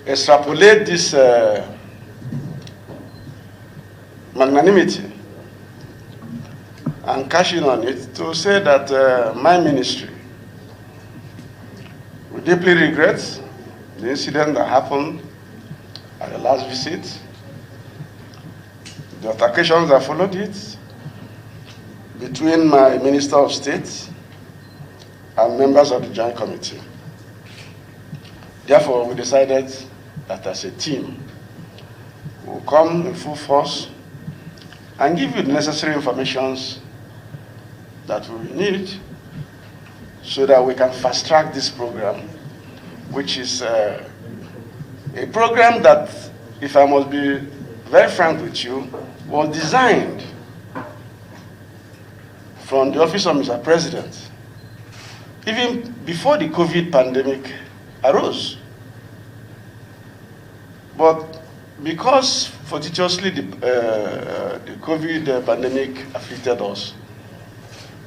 extrapolate this magnanimity and cash in on it to say that my ministry we deeply regret the incident that happened at the last visit, the altercations that followed it between my Minister of State and members of the Joint Committee. Therefore, we decided that as a team, we'll come in full force and give you the necessary information that we need so that we can fast-track this program, which is a program that, if I must be very frank with you, was designed from the office of Mr. President, even before the COVID pandemic arose. But because fortuitously the COVID pandemic afflicted us,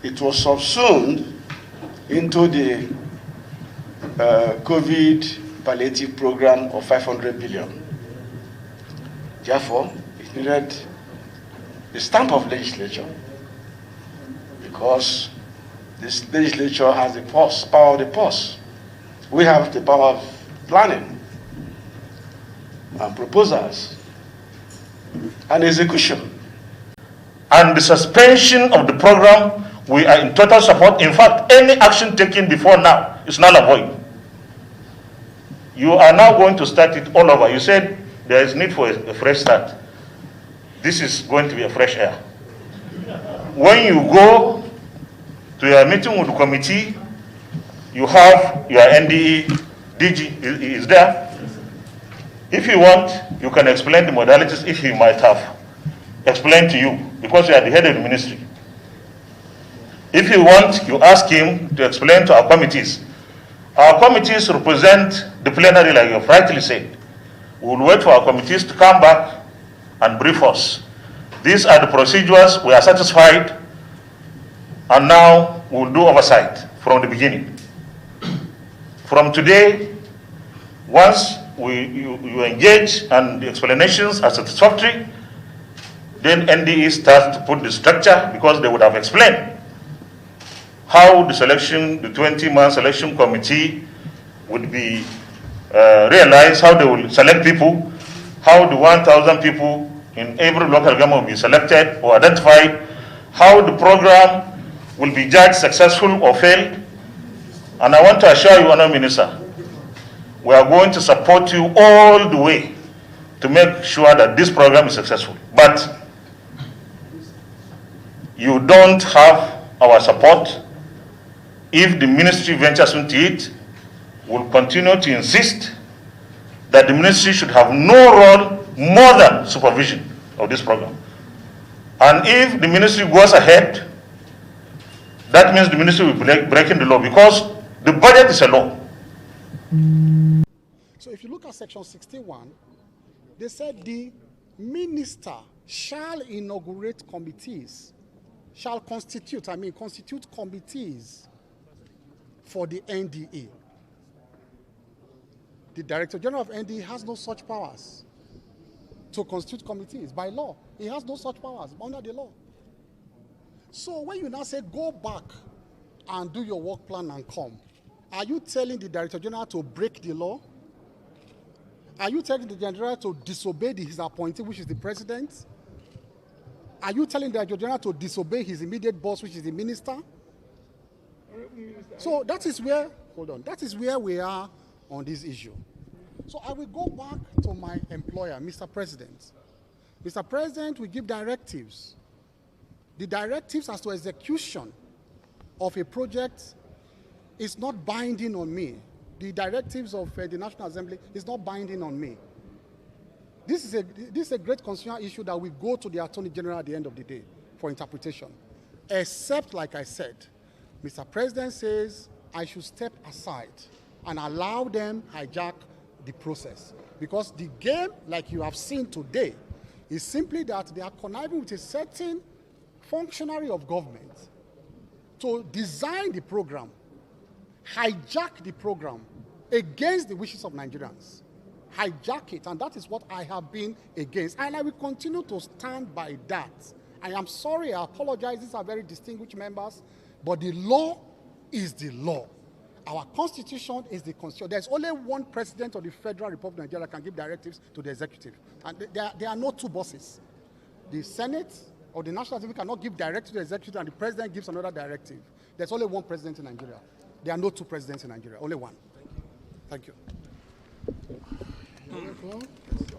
it was subsumed into the COVID palliative program of 500 billion. Therefore, it needed the stamp of legislature, because this legislature has the power of the purse. We have the power of planning and proposals and execution. And the suspension of the program, we are in total support. In fact, any action taken before now is null and void. You are now going to start it all over. You said there is need for a fresh start. This is going to be a fresh air. When you go to your meeting with the committee, you have your NDE, DG is there. If you want, you can explain the modalities if he might have explained to you, because you are the head of the ministry. If you want, you ask him to explain to our committees. Our committees represent the plenary, like you have rightly said. We will wait for our committees to come back and brief us. These are the procedures, we are satisfied, and now we will do oversight from the beginning. From today, once you engage and the explanations are satisfactory, then NDE starts to put the structure, because they would have explained how the selection, the 20-man selection committee would be realized, how they will select people, how the 1,000 people in every local government will be selected or identified, how the program will be judged successful or failed. And I want to assure you, Honourable Minister, we are going to support you all the way to make sure that this program is successful. But you don't have our support. If the ministry ventures into it, we'll continue to insist that the ministry should have no role more than supervision of this program. And if the ministry goes ahead, that means the ministry will be breaking the law, because the budget is a law. So if you look at section 61, they said the minister shall inaugurate committees, shall constitute committees for the NDA. The Director General of NDA has no such powers to constitute committees by law. He has no such powers under the law. So when you now say go back and do your work plan and come, are you telling the Director General to break the law? Are you telling the General to disobey his appointee, which is the President? Are you telling the Director General to disobey his immediate boss, which is the Minister? So that is where, that is where we are on this issue. So I will go back to my employer, Mr. President. Mr. President will give directives. The directives as to execution of a project is not binding on me. The directives of the National Assembly is not binding on me. This is a great constitutional issue that will go to the Attorney General at the end of the day for interpretation. Except, like I said, Mr. President says I should step aside and allow them hijack the process. Because the game, like you have seen today, is simply that they are conniving with a certain functionary of government to design the program, hijack the program against the wishes of Nigerians hijack it, and that is what I have been against, and I will continue to stand by that. I am sorry, I apologize, these are very distinguished members, but the law is the law. Our constitution is the constitution. There's only one president of the Federal Republic of Nigeria that can give directives to the executive, and there are no two bosses. The Senate or the National Assembly cannot give directive to the executive and the president gives another directive. There's only one president in Nigeria. There are no two presidents in Nigeria, only one. Thank you. Thank you.